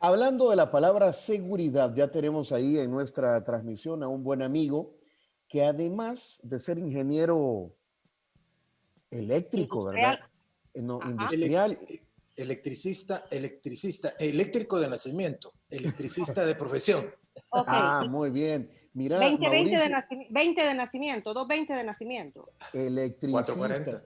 Hablando de la palabra seguridad, ya tenemos ahí en nuestra transmisión a un buen amigo que además de ser ingeniero eléctrico, Industrial. ¿verdad? No, Ajá. industrial. Electricista, eléctrico de nacimiento, electricista de profesión. Ok. Ah, muy bien. Mira, 20 Mauricio, 20 de nacimiento, 220 de nacimiento. electricista. 440.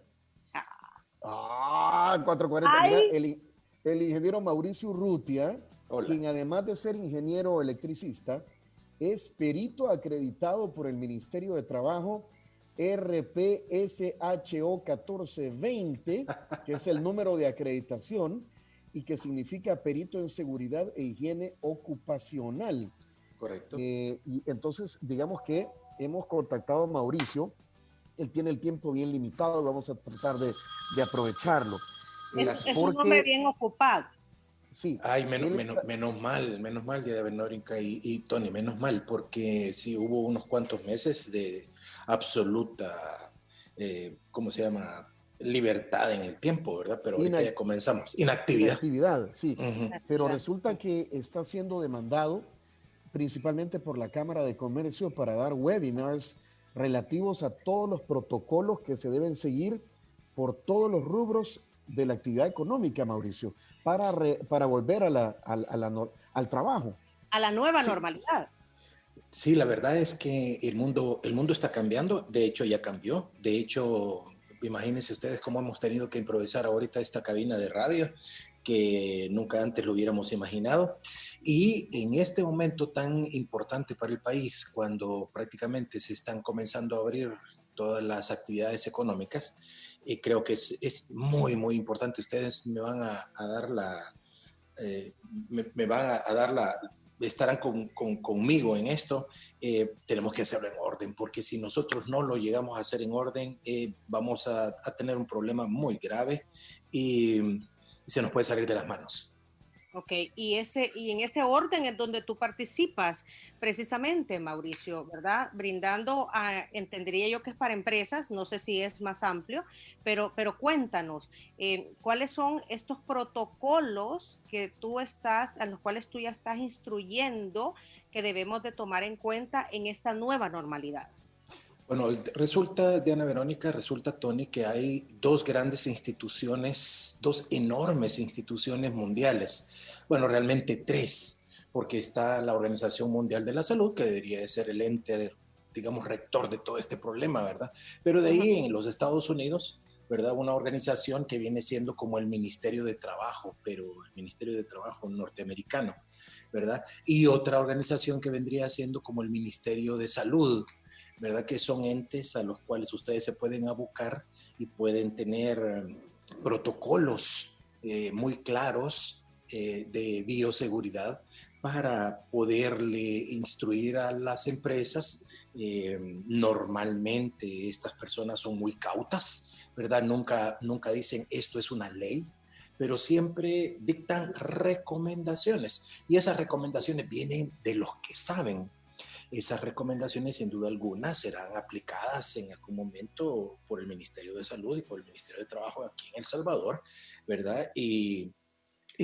Ah, 440. Mira, Ay, el ingeniero Mauricio Urrutia, Hola. quien además de ser ingeniero electricista, es perito acreditado por el Ministerio de Trabajo RPSHO 1420, que es el número de acreditación y que significa perito en seguridad e higiene ocupacional. Correcto. Y entonces, digamos que hemos contactado a Mauricio. Él tiene el tiempo bien limitado, vamos a tratar de aprovecharlo. es un hombre Porque, bien ocupado. sí, Ay, él está, menos mal, Díaz Benórica y Tony, menos mal, porque sí hubo unos cuantos meses de absoluta, ¿cómo se llama? Libertad en el tiempo, ¿verdad? Pero ahorita ya comenzamos. Inactividad. inactividad, sí. Ujú. Pero resulta que está siendo demandado principalmente por la Cámara de Comercio para dar webinars relativos a todos los protocolos que se deben seguir por todos los rubros de la actividad económica, Mauricio, para volver al trabajo. A la nueva Sí, normalidad. sí, la verdad es que el mundo está cambiando, de hecho ya cambió, de hecho, imagínense ustedes cómo hemos tenido que improvisar ahorita esta cabina de radio, que nunca antes lo hubiéramos imaginado, y en este momento tan importante para el país, cuando prácticamente se están comenzando a abrir todas las actividades económicas, creo que es muy, muy importante. Ustedes me van a dar eh, me van a dar estarán conmigo en esto. Tenemos que hacerlo en orden, porque si nosotros no lo llegamos a hacer en orden, vamos a tener un problema muy grave y se nos puede salir de las manos. Ok, y en ese orden es donde tú participas, precisamente, Mauricio, ¿verdad? Brindando, entendería yo que es para empresas, no sé si es más amplio, pero cuéntanos, ¿cuáles son estos protocolos a los cuales tú ya estás instruyendo que debemos de tomar en cuenta en esta nueva normalidad? Bueno, resulta, Diana Verónica, resulta, Tony, que hay dos grandes instituciones, dos enormes instituciones mundiales. Bueno, realmente tres, porque está la Organización Mundial de la Salud, que debería de ser el ente, digamos, rector de todo este problema, ¿verdad? Pero de ahí en los Estados Unidos, ¿verdad? Una organización que viene siendo como el Ministerio de Trabajo, pero el Ministerio de Trabajo norteamericano, ¿verdad? Y otra organización que vendría siendo como el Ministerio de Salud, ¿verdad? Que son entes a los cuales ustedes se pueden abocar y pueden tener protocolos muy claros de bioseguridad para poderle instruir a las empresas. Normalmente estas personas son muy cautas, ¿verdad? Nunca dicen esto es una ley, pero siempre dictan recomendaciones y esas recomendaciones vienen de los que saben. Esas recomendaciones, sin duda alguna, serán aplicadas en algún momento por el Ministerio de Salud y por el Ministerio de Trabajo aquí en El Salvador, ¿verdad? Y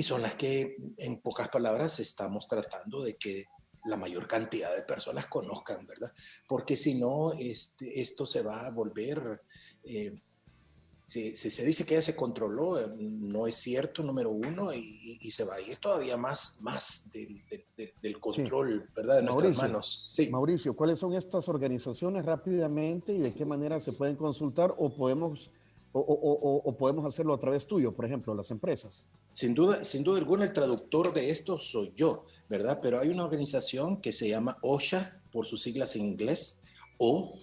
son las que, en pocas palabras, estamos tratando de que la mayor cantidad de personas conozcan, ¿verdad? Porque si no, esto se va a volver... si se dice que ya se controló, no es cierto, número uno, y se va a ir todavía más del Sí. control, ¿verdad? De nuestras Mauricio, manos. Sí. Mauricio, ¿cuáles son estas organizaciones rápidamente y de qué manera se pueden consultar o podemos hacerlo a través tuyo, por ejemplo, las empresas? Sin duda alguna, el traductor de esto soy yo, ¿verdad? Pero hay una organización que se llama OSHA, por sus siglas en inglés, O,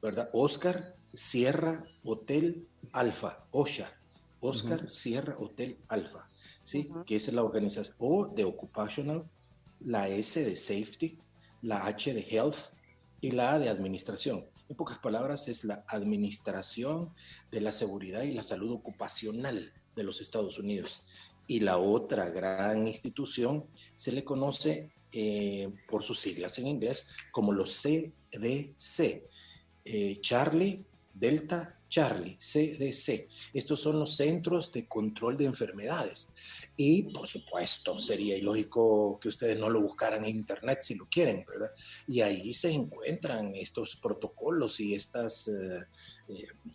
¿verdad? Oscar, Sierra, Hotel, Alfa, OSHA, Oscar, Sierra, Hotel, Alfa, ¿sí? Que es la organización, O de Occupational, la S de Safety, la H de Health y la A de Administración. En pocas palabras, es la Administración de la Seguridad y la Salud Ocupacional de los Estados Unidos. Y la otra gran institución se le conoce por sus siglas en inglés como los CDC, Charlie, Delta, Charlie, CDC. Estos son los Centros de Control de Enfermedades. Y, por supuesto, sería ilógico que ustedes no lo buscaran en Internet si lo quieren, ¿verdad? Y ahí se encuentran estos protocolos y estas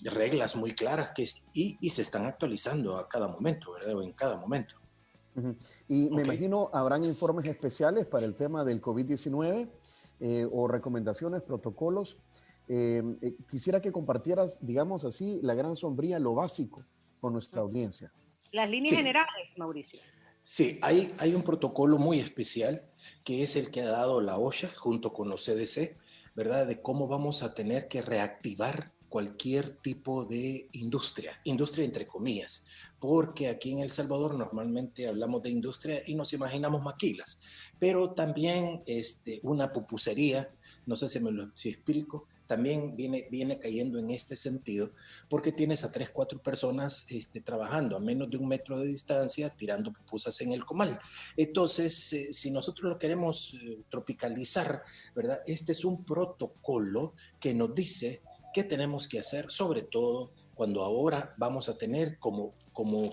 reglas muy claras y se están actualizando a cada momento, ¿verdad? O en cada momento. Uh-huh. Y me imagino habrán informes especiales para el tema del COVID-19 o recomendaciones, protocolos. Quisiera que compartieras, digamos así, la gran sombría, lo básico con nuestra audiencia. Las líneas generales, Mauricio. Sí, hay un protocolo muy especial que es el que ha dado la OSHA junto con los CDC, ¿verdad? De cómo vamos a tener que reactivar cualquier tipo de industria entre comillas, porque aquí en El Salvador normalmente hablamos de industria y nos imaginamos maquilas, pero también una pupusería, no sé si explico, también viene cayendo en este sentido, porque tienes a 3, 4 personas trabajando a menos de 1 metro de distancia, tirando pupusas en el comal. Entonces, si nosotros lo queremos tropicalizar, ¿verdad? Este es un protocolo que nos dice qué tenemos que hacer, sobre todo cuando ahora vamos a tener como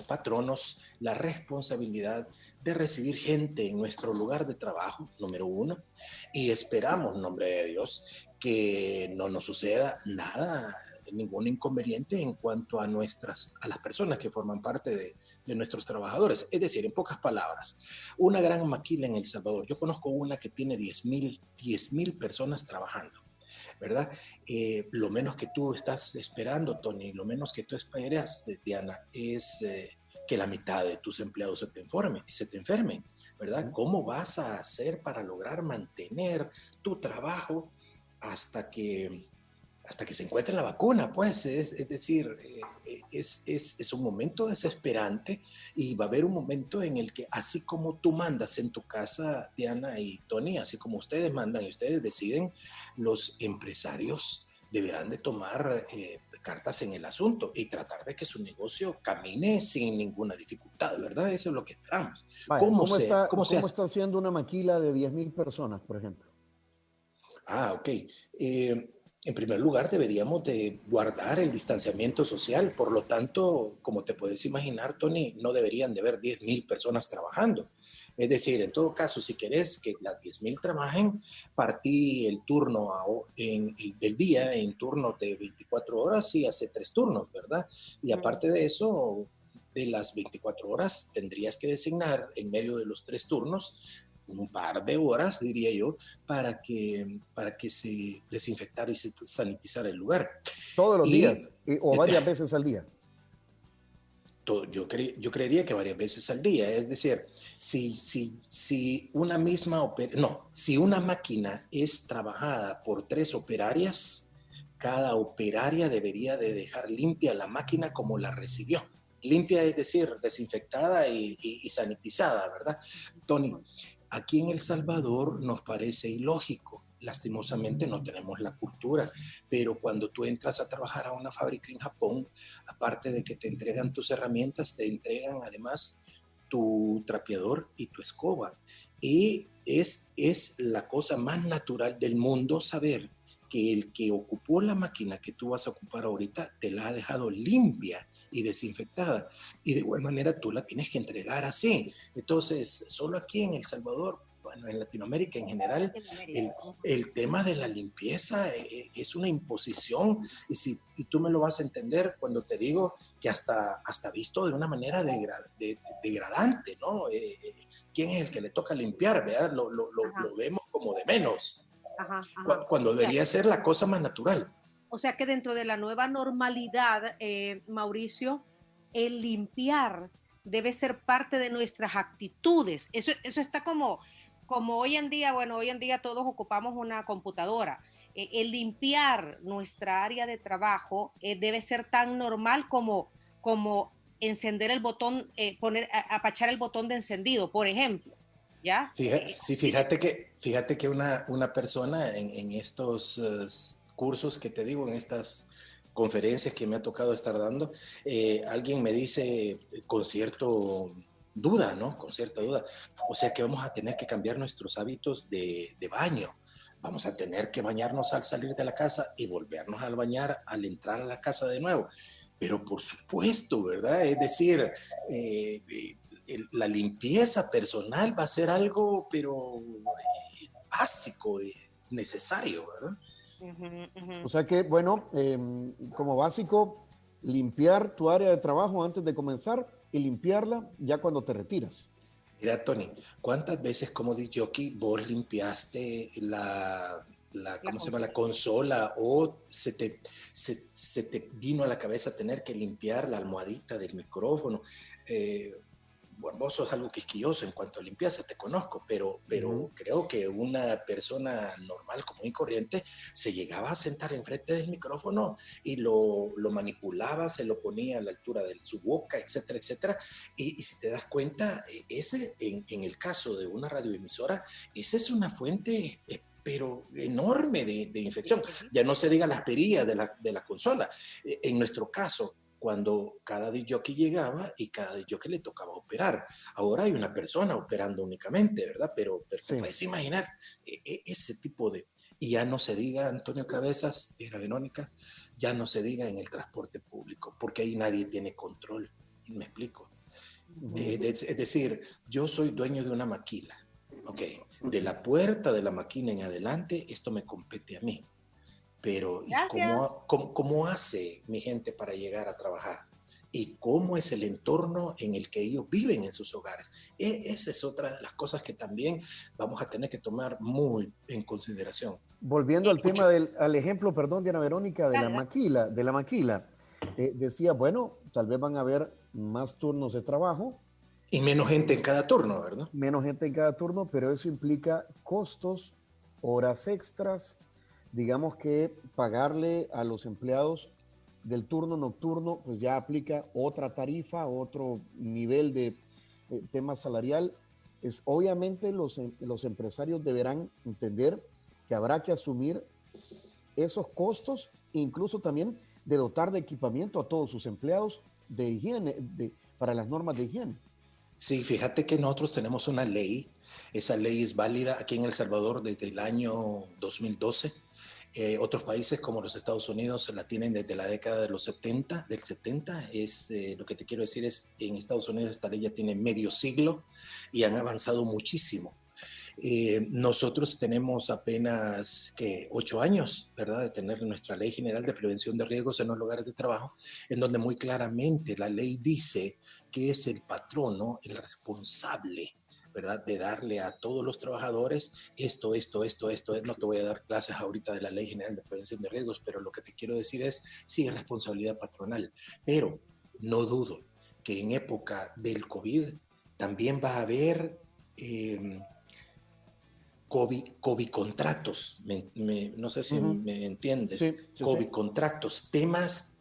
patronos la responsabilidad de recibir gente en nuestro lugar de trabajo, número 1, y esperamos, en nombre de Dios, que no nos suceda nada, ningún inconveniente en cuanto a las personas que forman parte de nuestros trabajadores. Es decir, en pocas palabras, una gran maquila en El Salvador. Yo conozco una que tiene 10,000 personas trabajando, ¿verdad? Lo menos que tú estás esperando, Tony, lo menos que tú esperas, Diana, es que la mitad de tus empleados se te enfermen, ¿verdad? ¿Cómo vas a hacer para lograr mantener tu trabajo hasta que se encuentre la vacuna? Pues es decir, es un momento desesperante y va a haber un momento en el que, así como tú mandas en tu casa, Diana y Tony, así como ustedes mandan y ustedes deciden, los empresarios deberán de tomar cartas en el asunto y tratar de que su negocio camine sin ninguna dificultad, ¿verdad? Eso es lo que esperamos. Vaya, ¿Cómo está haciendo una maquila de 10,000 personas, por ejemplo? Ok. En primer lugar, deberíamos de guardar el distanciamiento social. Por lo tanto, como te puedes imaginar, Tony, no deberían de haber 10,000 personas trabajando. Es decir, en todo caso, si querés que las 10,000 trabajen, partí el turno del día en turnos de 24 horas y hace 3 turnos, ¿verdad? Y aparte de eso, de las 24 horas, tendrías que designar en medio de los 3 turnos un par de horas, diría yo, para que se desinfectara y se sanitizara el lugar. ¿Todos los días o varias veces al día? Yo creería que varias veces al día. Es decir, si una máquina es trabajada por 3 operarias, cada operaria debería de dejar limpia la máquina como la recibió. Limpia, es decir, desinfectada y sanitizada, ¿verdad, Tony? Aquí en El Salvador nos parece ilógico. Lastimosamente no tenemos la cultura, pero cuando tú entras a trabajar a una fábrica en Japón, aparte de que te entregan tus herramientas, te entregan además tu trapeador y tu escoba. Y es la cosa más natural del mundo saber que el que ocupó la máquina que tú vas a ocupar ahorita te la ha dejado limpia y desinfectada, y de igual manera tú la tienes que entregar así. Entonces, solo aquí en El Salvador, bueno, en Latinoamérica en general, el tema de la limpieza es una imposición, y tú me lo vas a entender cuando te digo que hasta visto de una manera degradante, ¿no? ¿Quién es el que le toca limpiar? ¿Verdad? Lo vemos como de menos, cuando debería ser la cosa más natural. O sea que dentro de la nueva normalidad, Mauricio, el limpiar debe ser parte de nuestras actitudes. Eso está como hoy en día, bueno, hoy en día todos ocupamos una computadora. El limpiar nuestra área de trabajo debe ser tan normal como encender el botón, apachar el botón de encendido, por ejemplo. ¿Ya? Sí, fíjate que una persona en estos cursos que te digo, en estas conferencias que me ha tocado estar dando, alguien me dice con cierta duda, ¿no? Con cierta duda. O sea que vamos a tener que cambiar nuestros hábitos de baño, vamos a tener que bañarnos al salir de la casa y volvernos a bañar al entrar a la casa de nuevo. Pero por supuesto, ¿verdad? Es decir, la limpieza personal va a ser algo, pero básico, necesario, ¿verdad? O sea que, bueno, como básico, limpiar tu área de trabajo antes de comenzar y limpiarla ya cuando te retiras. Mira, Tony, ¿cuántas veces como disc jockey vos limpiaste ¿cómo se llama? La consola, o se te vino a la cabeza tener que limpiar la almohadita del micrófono? Bueno, vos sos algo quisquilloso en cuanto a limpieza, te conozco, pero creo que una persona normal, común y corriente, se llegaba a sentar enfrente del micrófono y lo manipulaba, se lo ponía a la altura de su boca, etcétera, etcétera. Y si te das cuenta, en el caso de una radioemisora, esa es una fuente pero enorme de infección. Ya no se diga las perillas de la consola. En nuestro caso, cuando cada disc-jockey llegaba y cada disc-jockey le tocaba operar. Ahora hay una persona operando únicamente, ¿verdad? Pero sí, te puedes imaginar ese tipo de... Y ya no se diga, Antonio Cabezas, era Verónica, ya no se diga en el transporte público, porque ahí nadie tiene control. ¿Me explico? Es decir, yo soy dueño de una maquila, ¿ok? De la puerta de la máquina en adelante, esto me compete a mí. Pero ¿cómo hace mi gente para llegar a trabajar? ¿Y cómo es el entorno en el que ellos viven en sus hogares? Esa es otra de las cosas que también vamos a tener que tomar muy en consideración. Volviendo al tema al ejemplo, perdón, Diana Verónica, de la maquila, decía, bueno, tal vez van a haber más turnos de trabajo. Y menos gente en cada turno, ¿verdad? Menos gente en cada turno, pero eso implica costos, horas extras, digamos que pagarle a los empleados del turno nocturno, pues ya aplica otra tarifa, otro nivel de tema salarial. Obviamente los empresarios deberán entender que habrá que asumir esos costos, incluso también de dotar de equipamiento a todos sus empleados de higiene, para las normas de higiene. Sí, fíjate que nosotros tenemos una ley. Esa ley es válida aquí en El Salvador desde el año 2012. Otros países como los Estados Unidos la tienen desde la década de los 70, del 70. Lo que te quiero decir es, en Estados Unidos esta ley ya tiene medio siglo y han avanzado muchísimo. Nosotros tenemos apenas 8 años, ¿verdad?, de tener nuestra Ley General de Prevención de Riesgos en los lugares de trabajo, en donde muy claramente la ley dice que es el patrono el responsable, ¿verdad?, de darle a todos los trabajadores esto. No te voy a dar clases ahorita de la Ley General de Prevención de Riesgos, pero lo que te quiero decir es, sí, es responsabilidad patronal, pero no dudo que en época del COVID también va a haber COVID contratos, no sé si me entiendes, sí, COVID contratos, temas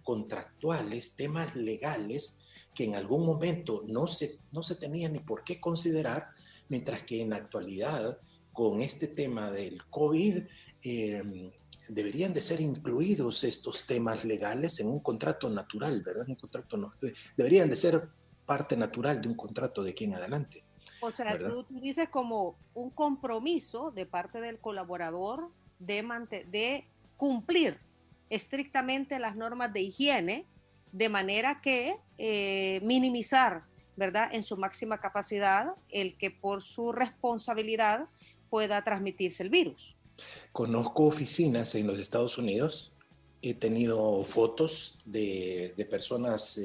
contractuales, temas legales que en algún momento no se tenían ni por qué considerar, mientras que en la actualidad, con este tema del COVID, deberían de ser incluidos estos temas legales en un contrato natural, ¿verdad? Deberían de ser parte natural de un contrato de aquí en adelante. O sea, ¿verdad? Tú dices como un compromiso de parte del colaborador de cumplir estrictamente las normas de higiene, de manera que minimizar, ¿verdad?, en su máxima capacidad el que por su responsabilidad pueda transmitirse el virus. Conozco oficinas en los Estados Unidos, he tenido fotos de personas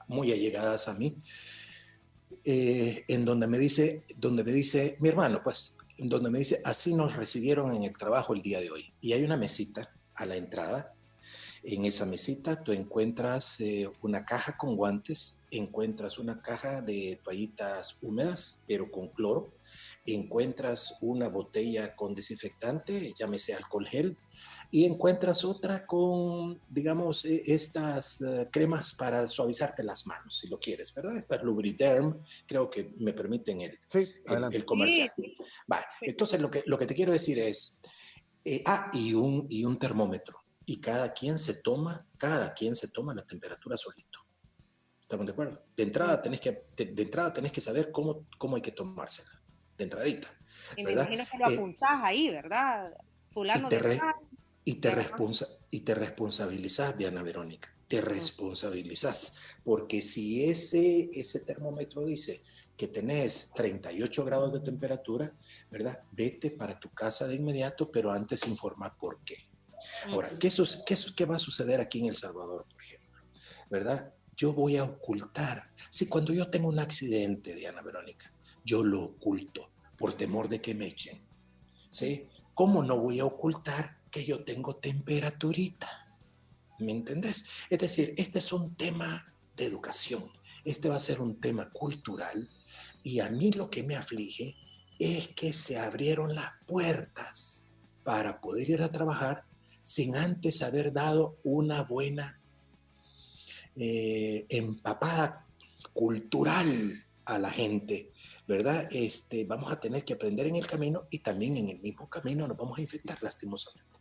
muy allegadas a mí, en donde me dice mi hermano, pues, en donde me dice, así nos recibieron en el trabajo el día de hoy. Y hay una mesita a la entrada. En esa mesita tú encuentras una caja con guantes, encuentras una caja de toallitas húmedas, pero con cloro, encuentras una botella con desinfectante, llámese alcohol gel, y encuentras otra con, digamos, estas cremas para suavizarte las manos, si lo quieres, ¿verdad? Estas Lubriderm, creo que me permiten el comercial. Sí. Vale, entonces lo que te quiero decir es, y un termómetro, y cada quien se toma la temperatura solito. ¿Estamos de acuerdo? De entrada tenés que saber cómo hay que tomársela. de entradita, Y me ¿verdad? imagino que lo apuntás ahí, ¿verdad? Fulano de tal. Y te responsabilizás, Diana Verónica, te responsabilizás, porque si ese termómetro dice que tenés 38 grados de temperatura, ¿verdad? Vete para tu casa de inmediato, pero antes informa por qué. Ahora, ¿qué va a suceder aquí en El Salvador, por ejemplo? ¿Verdad? Yo voy a ocultar. Si cuando yo tengo un accidente, Diana Verónica, yo lo oculto por temor de que me echen, ¿sí? ¿Cómo no voy a ocultar que yo tengo temperaturita? ¿Me entendés? Es decir, este es un tema de educación, este va a ser un tema cultural, y a mí lo que me aflige es que se abrieron las puertas para poder ir a trabajar sin antes haber dado una buena empapada cultural a la gente, ¿verdad? Vamos a tener que aprender en el camino, y también en el mismo camino nos vamos a infectar lastimosamente.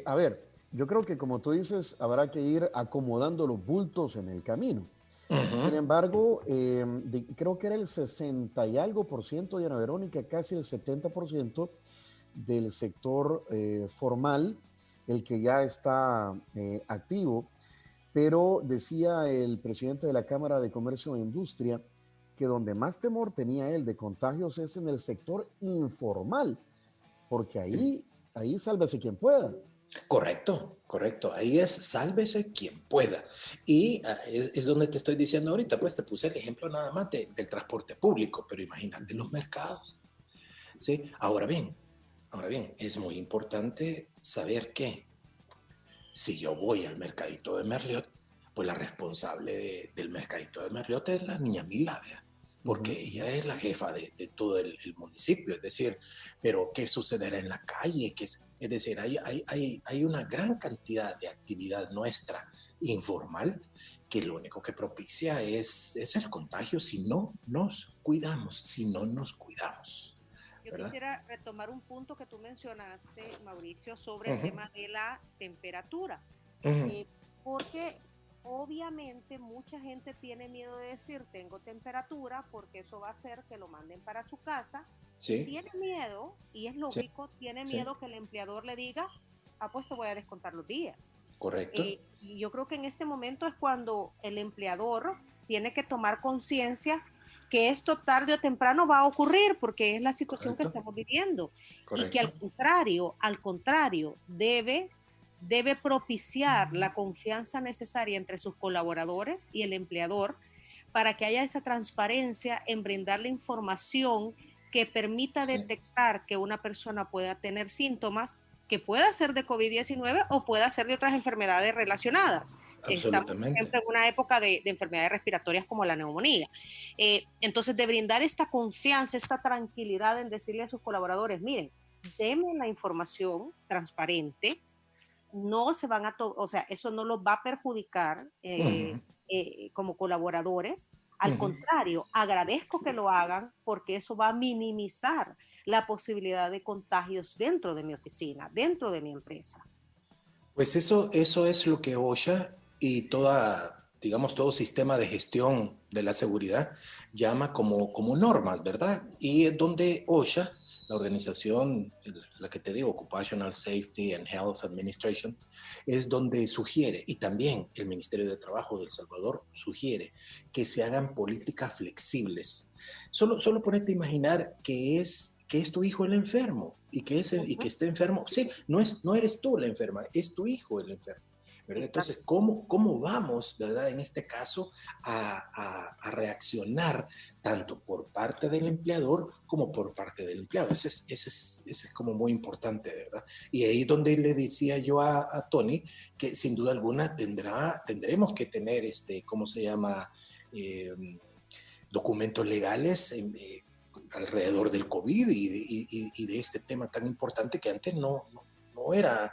A ver, yo creo que como tú dices, habrá que ir acomodando los bultos en el camino. Sin embargo, creo que era el 60 y algo por ciento, Diana Verónica, casi el 70% del sector formal, el que ya está activo. Pero decía el presidente de la Cámara de Comercio e Industria que donde más temor tenía él de contagios es en el sector informal, porque ahí sálvese quien pueda. Correcto, correcto. Ahí es sálvese quien pueda. Y es donde te estoy diciendo ahorita, pues te puse el ejemplo nada más del transporte público, pero imagínate los mercados, ¿sí? Ahora bien, es muy importante saber que si yo voy al mercadito de Merliot, pues la responsable del mercadito de Merliot es la niña Mila, ¿verdad? Porque ella es la jefa de todo el municipio. Es decir, pero ¿qué sucederá en la calle? Es decir, hay una gran cantidad de actividad nuestra informal que lo único que propicia es el contagio si no nos cuidamos, Yo ¿verdad? quisiera retomar un punto que tú mencionaste, Mauricio, sobre el tema de la temperatura, porque obviamente mucha gente tiene miedo de decir tengo temperatura porque eso va a hacer que lo manden para su casa. Sí. Tiene miedo, y es lógico, tiene miedo que el empleador le diga, pues te voy a descontar los días. Correcto. Y yo creo que en este momento es cuando el empleador tiene que tomar conciencia que esto tarde o temprano va a ocurrir, porque es la situación que estamos viviendo. Correcto. Y que al contrario, debe propiciar la confianza necesaria entre sus colaboradores y el empleador para que haya esa transparencia en brindar la información que permita detectar que una persona pueda tener síntomas que pueda ser de COVID-19 o pueda ser de otras enfermedades relacionadas. Estamos siempre en una época de enfermedades respiratorias como la neumonía. Entonces, de brindar esta confianza, esta tranquilidad en decirle a sus colaboradores, miren, denme la información transparente, no se van o sea, eso no los va a perjudicar como colaboradores. Al contrario, agradezco que lo hagan porque eso va a minimizar la posibilidad de contagios dentro de mi oficina, dentro de mi empresa. Pues eso es lo que OSHA y todo sistema de gestión de la seguridad llama como normas, ¿verdad? Y es donde OSHA, la organización, la que te digo, Occupational Safety and Health Administration, es donde sugiere, y también el Ministerio de Trabajo de El Salvador sugiere, que se hagan políticas flexibles. Solo ponete a imaginar que es tu hijo el enfermo y que esté enfermo. Sí, no eres tú la enferma, es tu hijo el enfermo, ¿verdad? Entonces, ¿cómo vamos, ¿verdad? En este caso, a reaccionar tanto por parte del empleador como por parte del empleado? Ese es como muy importante, ¿verdad? Y ahí donde le decía yo a Tony que sin duda alguna tendremos que tener, ¿cómo se llama? Documentos legales alrededor del COVID y de este tema tan importante que antes no era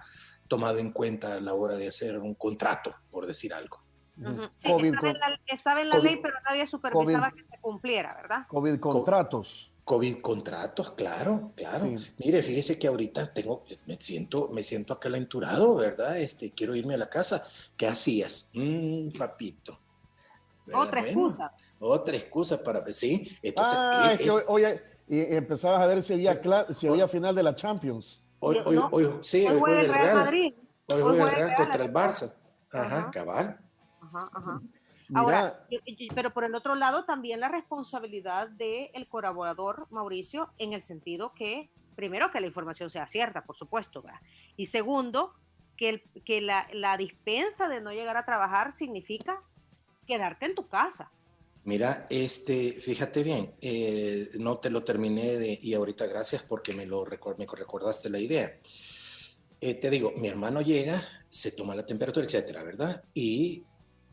tomado en cuenta a la hora de hacer un contrato, por decir algo. Sí, estaba en la ley, pero nadie supervisaba que se cumpliera, ¿verdad? COVID contratos. COVID contratos, claro. Sí. Mire, fíjese que ahorita me siento acalenturado, ¿verdad? Quiero irme a la casa. ¿Qué hacías? Papito. ¿Verdad? Otra excusa. Otra excusa para... Sí, entonces... Oye, Y empezabas a ver si había final de la Champions. Sí, hoy juega el Real Madrid. Hoy juega el Real contra el Barça. Ajá, cabal. Ajá. Mira, Ahora, pero por el otro lado, también la responsabilidad del colaborador, Mauricio, en el sentido que, primero, que la información sea cierta, por supuesto, ¿verdad? Y segundo, que la dispensa de no llegar a trabajar significa quedarte en tu casa. Mira, fíjate bien, no te lo terminé y ahorita gracias porque me recordaste la idea. Te digo, mi hermano llega, se toma la temperatura, etcétera, ¿verdad? Y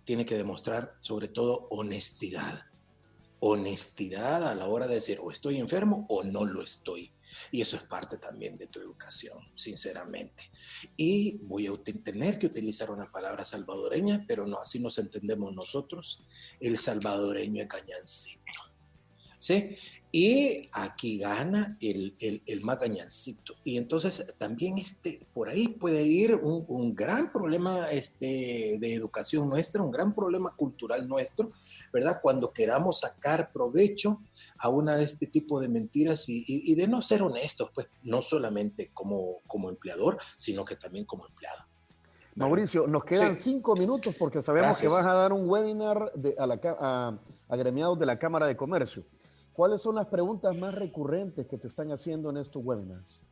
tiene que demostrar sobre todo honestidad. Honestidad a la hora de decir o estoy enfermo o no lo estoy. Y eso es parte también de tu educación, sinceramente. Y voy a tener que utilizar una palabra salvadoreña, pero no, así nos entendemos nosotros. El salvadoreño es gañancito. ¿Sí? Y aquí gana el más gañancito. Y entonces también por ahí puede ir un gran problema de educación nuestra, un gran problema cultural nuestro, ¿verdad? Cuando queramos sacar provecho a una de este tipo de mentiras y de no ser honestos, pues no solamente como empleador, sino que también como empleado. Mauricio, nos quedan 5 minutos porque sabemos que vas a dar un webinar a agremiados de la Cámara de Comercio. ¿Cuáles son las preguntas más recurrentes que te están haciendo en estos webinars?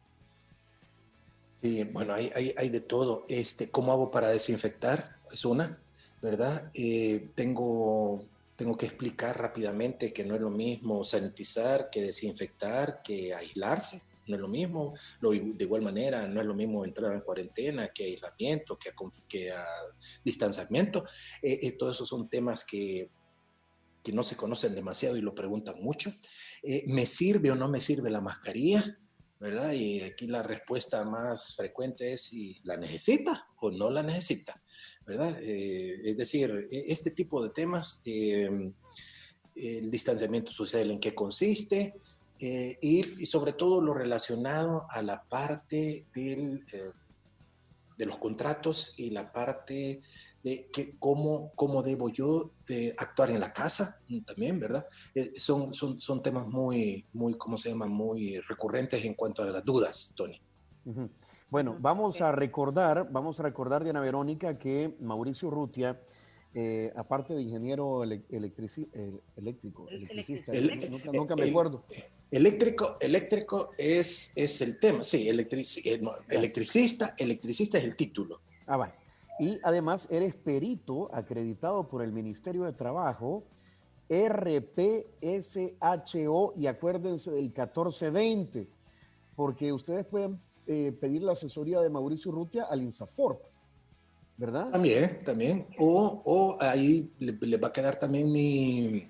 Sí, bueno, hay de todo. ¿Cómo hago para desinfectar? Es una, ¿verdad? Tengo que explicar rápidamente que no es lo mismo sanitizar que desinfectar, que aislarse. No es lo mismo. De igual manera, no es lo mismo entrar en cuarentena que aislamiento, que a distanciamiento. Todos esos son temas que no se conocen demasiado y lo preguntan mucho. ¿Me sirve o no me sirve la mascarilla? ¿Verdad? Y aquí la respuesta más frecuente es si la necesita o no la necesita, ¿verdad? Es decir, este tipo de temas, el distanciamiento social, ¿en qué consiste? Y sobre todo lo relacionado a la parte de los contratos y la parte de cómo debo yo de actuar en la casa también, ¿verdad? Son temas muy, ¿cómo se llama? Muy recurrentes en cuanto a las dudas, Tony. Uh-huh. Bueno, vamos a recordar, Diana Verónica, que Mauricio Urrutia, aparte de ingeniero electricista, nunca me acuerdo. Eléctrico es el tema, sí, electricista es el título. Ah, va. Y además eres perito acreditado por el Ministerio de Trabajo, RPSHO, y acuérdense del 1420, porque ustedes pueden pedir la asesoría de Mauricio Urrutia al INSAFORP, ¿verdad? También. O ahí le va a quedar también mi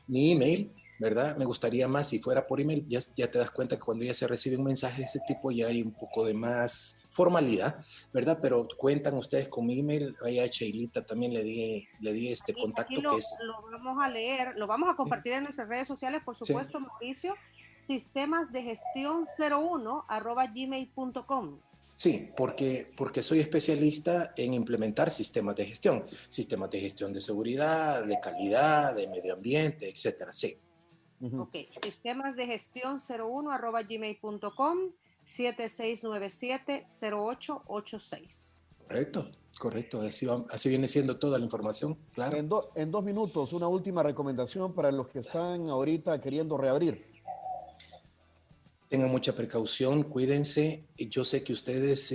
email, ¿verdad? Me gustaría más si fuera por email. Ya te das cuenta que cuando ya se recibe un mensaje de este tipo ya hay un poco de más formalidad, ¿verdad? Pero cuentan ustedes con mi email. Ahí a Cheilita también le di contacto. Aquí lo vamos a leer, lo vamos a compartir en nuestras redes sociales, por supuesto, sí. Mauricio. sistemasdegestión01@gmail.com. Sí, porque soy especialista en implementar sistemas de gestión de seguridad, de calidad, de medio ambiente, etcétera, sí. Ok, sistemasdegestión01@gmail.com, 7697-0886. Correcto, así viene siendo toda la información, claro. En 2 minutos, una última recomendación para los que están ahorita queriendo reabrir. Tengan mucha precaución, cuídense. Yo sé que ustedes,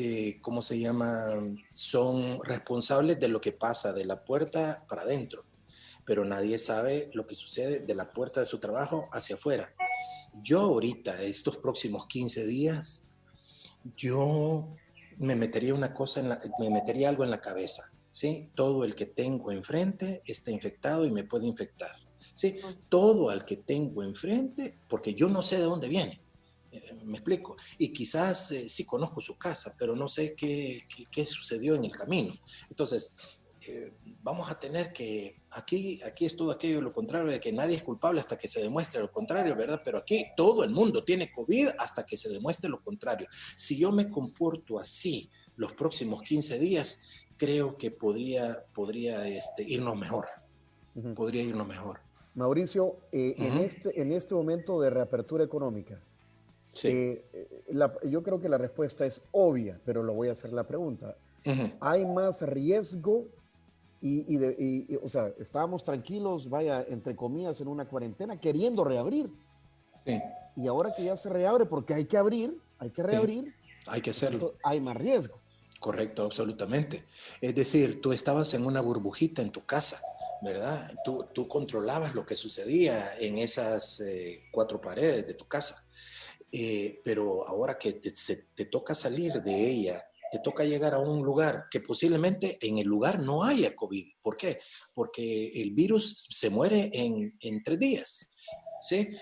son responsables de lo que pasa de la puerta para adentro, pero nadie sabe lo que sucede de la puerta de su trabajo hacia afuera. Yo ahorita, estos próximos 15 días, yo me metería algo en la cabeza, ¿sí? Todo el que tengo enfrente está infectado y me puede infectar, ¿sí? Todo al que tengo enfrente, porque yo no sé de dónde viene. Me explico. Y quizás sí conozco su casa, pero no sé qué sucedió en el camino. Entonces, vamos a tener que, aquí es todo aquello lo contrario, de que nadie es culpable hasta que se demuestre lo contrario, ¿verdad? Pero aquí todo el mundo tiene COVID hasta que se demuestre lo contrario. Si yo me comporto así los próximos 15 días, creo que podría irnos mejor. Podría irnos mejor. Mauricio, Ujú. en este momento de reapertura económica, Sí. yo creo que la respuesta es obvia, pero lo voy a hacer la pregunta. Ujú. ¿Hay más riesgo? O sea, estábamos tranquilos, vaya, entre comillas, en una cuarentena, queriendo reabrir. Sí, Y ahora que ya se reabre, porque hay que sí, reabrir, hay que pues hacerlo. hay más riesgo. Correcto, absolutamente. Es decir, tú estabas en una burbujita en tu casa, ¿verdad? Tú controlabas lo que sucedía en esas cuatro paredes de tu casa. Pero ahora que te toca salir de ella, te toca llegar a un lugar que posiblemente en el lugar no haya COVID. ¿Por qué? Porque el virus se muere en 3 días. ¿Sí?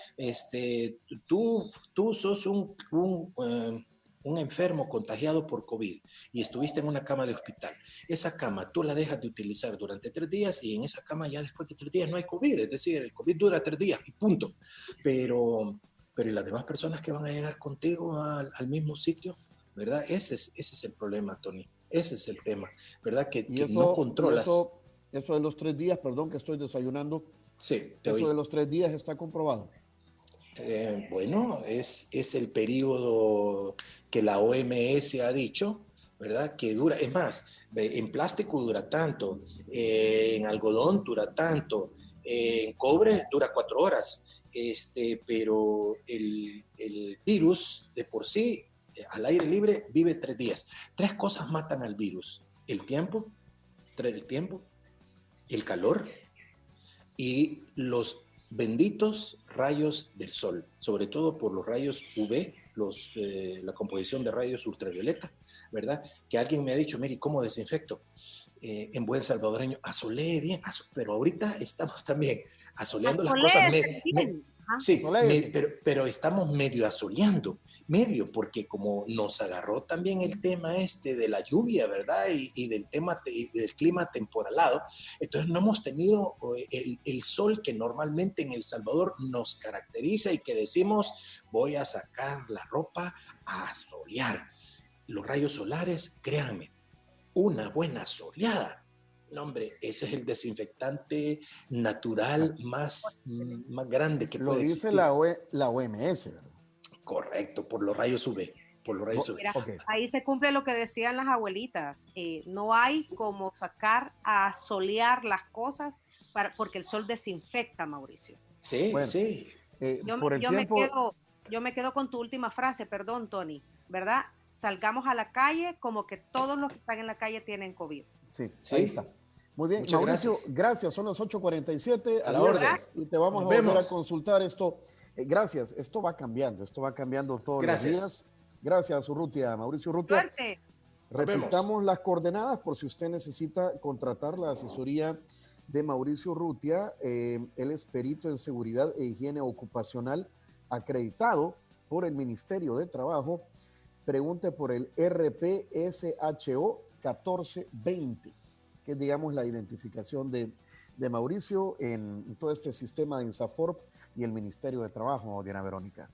Tú sos un enfermo contagiado por COVID y estuviste en una cama de hospital. Esa cama tú la dejas de utilizar durante 3 días y en esa cama ya después de 3 días no hay COVID. Es decir, el COVID dura 3 días y punto. Pero ¿y las demás personas que van a llegar contigo al mismo sitio? ¿Verdad? Ese es el problema, Tony. Ese es el tema, ¿verdad? Y Que no controlas. eso de los 3 días, perdón que estoy desayunando, Sí, te eso de oí. los 3 días está comprobado. Bueno, es el periodo que la OMS ha dicho, ¿verdad? Que dura, es más, en plástico dura tanto, en algodón dura tanto, en cobre dura 4 horas, pero el virus de por sí, al aire libre, vive 3 días. Tres cosas matan al virus: el tiempo, el calor y los benditos rayos del sol, sobre todo por los rayos UV, la composición de rayos ultravioleta, ¿verdad? Que alguien me ha dicho, mire, ¿cómo desinfecto? En buen salvadoreño, asolee bien, pero ahorita estamos también asoleando las cosas. Asoléese bien. Ajá. Sí, Asoléese. pero estamos medio asoleando, medio, porque como nos agarró también el tema de la lluvia, ¿verdad? Y del tema y del clima temporalado, entonces no hemos tenido el sol que normalmente en El Salvador nos caracteriza y que decimos, voy a sacar la ropa a solear. Los rayos solares, créanme, una buena soleada. No, hombre, ese es el desinfectante natural más grande que Lo puede dice existir. la OMS, ¿verdad? Correcto, por los rayos UV, por los rayos UV. Mira, Ok, ahí se cumple lo que decían las abuelitas. No hay como sacar a solear las cosas porque el sol desinfecta, Mauricio. Sí, bueno, sí, Yo, me- por el yo me tiempo, quedo, yo me quedo con tu última frase, perdón, Tony, ¿verdad? Salgamos a la calle como que todos los que están en la calle tienen COVID. sí, ahí sí. está. Muy bien, Muchas Mauricio, gracias. gracias, son las 8:47, A la adiós, orden. Gracias. y te vamos a Nos volver a vemos. consultar esto. Gracias, esto va cambiando todos los Gracias. días. Gracias, Urrutia, Mauricio Urrutia. Suerte. Nos vemos. Repitamos las coordenadas por si usted necesita contratar la asesoría de Mauricio Urrutia. Él es perito en seguridad e higiene ocupacional acreditado por el Ministerio de Trabajo. Pregunte por el RPSHO 1420, que es, digamos, la identificación de Mauricio en todo este sistema de INSAFORP y el Ministerio de Trabajo, Diana Verónica.